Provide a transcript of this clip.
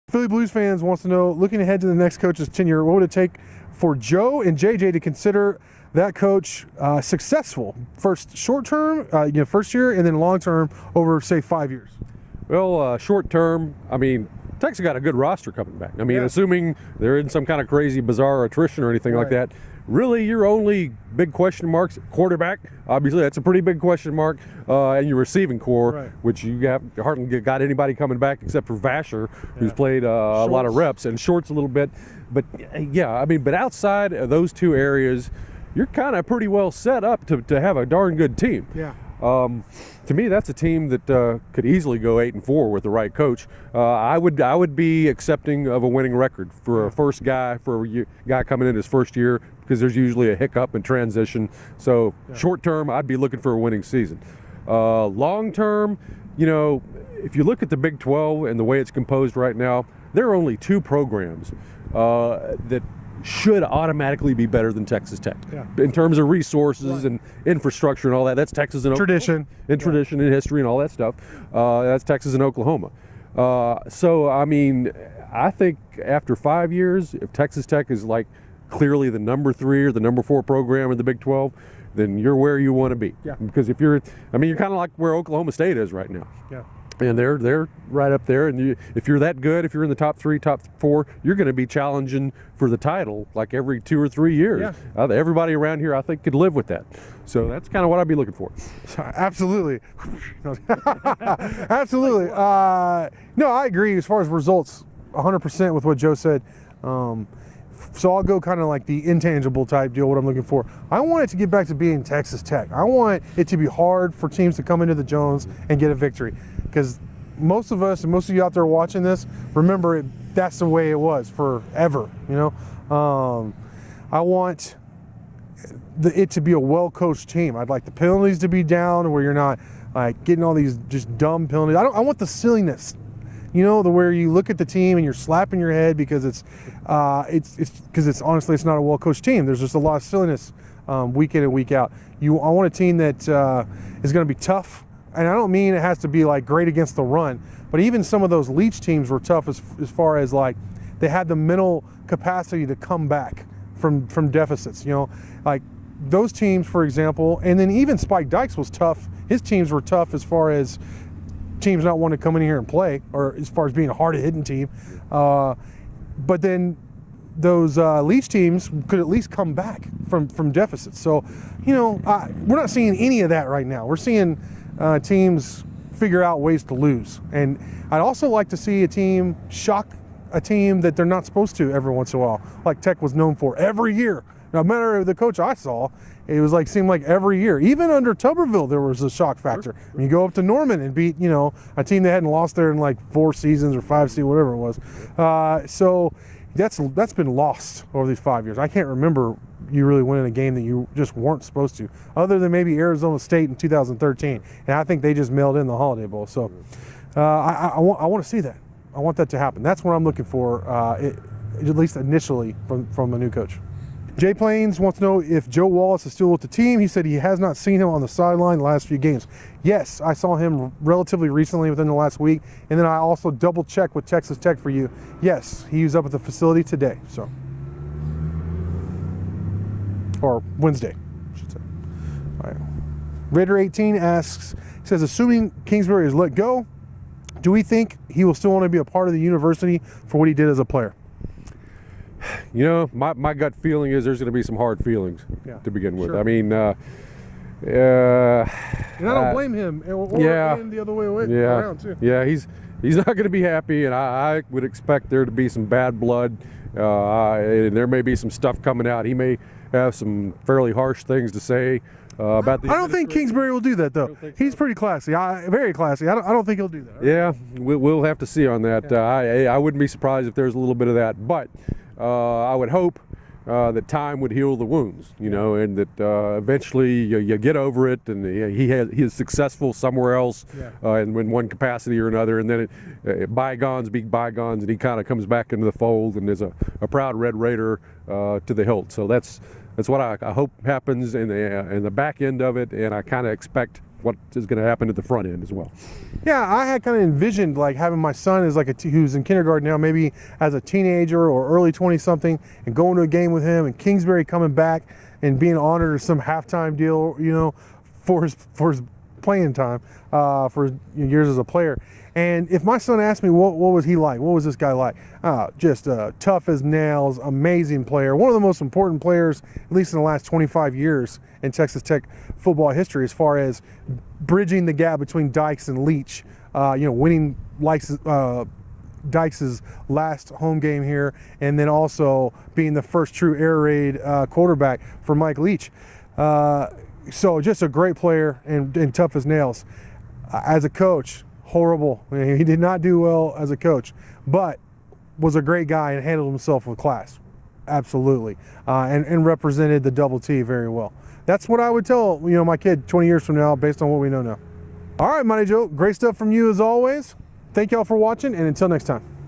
Philly Blues fans wants to know, looking ahead to the next coach's tenure, what would it take for Joe and JJ to consider that coach successful? First, short term, first year, and then long term over, say, 5 years. Well, short term, I mean, Texas got a good roster coming back. I mean, assuming they're in some kind of crazy, bizarre attrition or anything like that. Really, your only big question marks, quarterback, obviously that's a pretty big question mark, and your receiving core, which you have hardly got anybody coming back except for Vasher, who's played a lot of reps, and Shorts a little bit. But yeah, I mean, but outside of those two areas, you're kind of pretty well set up to have a darn good team. Yeah. To me, that's a team that could easily go 8-4 with the right coach. I would be accepting of a winning record for a first guy, for a guy coming in his first year, because there's usually a hiccup in transition. So short term, I'd be looking for a winning season. Long term, if you look at the Big 12 and the way it's composed right now, there are only two programs that should automatically be better than Texas Tech in terms of resources and infrastructure and all that. That's Texas and tradition, tradition and history and all that stuff. That's Texas and Oklahoma. So I mean, I think after 5 years, if Texas Tech is like clearly the number 3 or the number 4 program in the Big 12, then you're where you want to be. Yeah. Because if you're kind of like where Oklahoma State is right now. Yeah. And they're right up there, and if you're that good, if you're in the top 3, top 4, you're going to be challenging for the title like every 2 or 3 years. Yeah. Everybody around here, I think, could live with that. So that's kind of what I'd be looking for. Absolutely. Absolutely. No, I agree as far as results, 100% with what Joe said. So I'll go kind of like the intangible type deal, what I'm looking for. I want it to get back to being Texas Tech. I want it to be hard for teams to come into the Jones and get a victory. Because most of us and most of you out there watching this, remember that's the way it was forever, I want it to be a well-coached team. I'd like the penalties to be down where you're not like getting all these just dumb penalties. I want the silliness. Where you look at the team and you're slapping your head because it's honestly it's not a well-coached team. There's just a lot of silliness week in and week out. I want a team that is going to be tough, and I don't mean it has to be like great against the run, but even some of those Leach teams were tough as far as like they had the mental capacity to come back from deficits. Like those teams, for example, and then even Spike Dykes was tough. His teams were tough as far as teams not wanting to come in here and play, or as far as being a hard-hitting team. But then those Leach teams could at least come back from deficits. So, we're not seeing any of that right now. We're seeing teams figure out ways to lose. And I'd also like to see a team shock a team that they're not supposed to every once in a while, like Tech was known for every year. No matter the coach I saw, it was seemed like every year. Even under Tuberville, there was a shock factor. When you go up to Norman and beat, a team that hadn't lost there in like 4 seasons or 5 seasons, whatever it was. So that's been lost over these 5 years. I can't remember you really winning a game that you just weren't supposed to, other than maybe Arizona State in 2013. And I think they just mailed in the Holiday Bowl. So I want to see that. I want that to happen. That's what I'm looking for, at least initially, from a new coach. Jay Plains wants to know if Joe Wallace is still with the team. He said he has not seen him on the sideline the last few games. Yes, I saw him relatively recently within the last week, and then I also double-checked with Texas Tech for you. Yes, he was up at the facility today, or Wednesday, I should say. All right. Raider 18 asks, says, assuming Kingsbury is let go, do we think he will still want to be a part of the university for what he did as a player? My gut feeling is there's going to be some hard feelings to begin with. Sure. I mean, and I don't blame him, and the other way around too. Yeah, he's not going to be happy, and I would expect there to be some bad blood, and there may be some stuff coming out. He may have some fairly harsh things to say about the. I don't think Kingsbury will do that though. He's pretty classy, very classy. I don't think he'll do that. Yeah, we'll have to see on that. I wouldn't be surprised if there's a little bit of that, but. I would hope that time would heal the wounds, and that eventually you get over it, and he is successful somewhere else, in one capacity or another, and then bygones be bygones, and he kind of comes back into the fold and is a proud Red Raider to the hilt. So that's what I hope happens in the back end of it, and I kind of expect what is going to happen at the front end as well. Yeah, I had kind of envisioned like having my son as like who's in kindergarten now, maybe as a teenager or early 20-something, and going to a game with him, and Kingsbury coming back and being honored as some halftime deal, for his playing time, for his years as a player. And if my son asked me what was he like, what was this guy like, just tough as nails, amazing player, one of the most important players, at least in the last 25 years in Texas Tech football history, as far as bridging the gap between Dykes and Leach, winning Dykes' last home game here, and then also being the first true air raid quarterback for Mike Leach. So just a great player and tough as nails. As a coach, horrible. He did not do well as a coach, but was a great guy and handled himself with class. Absolutely. And represented the double T very well. That's what I would tell my kid 20 years from now based on what we know now. All right, Mighty Joe, great stuff from you as always. Thank y'all for watching, and until next time.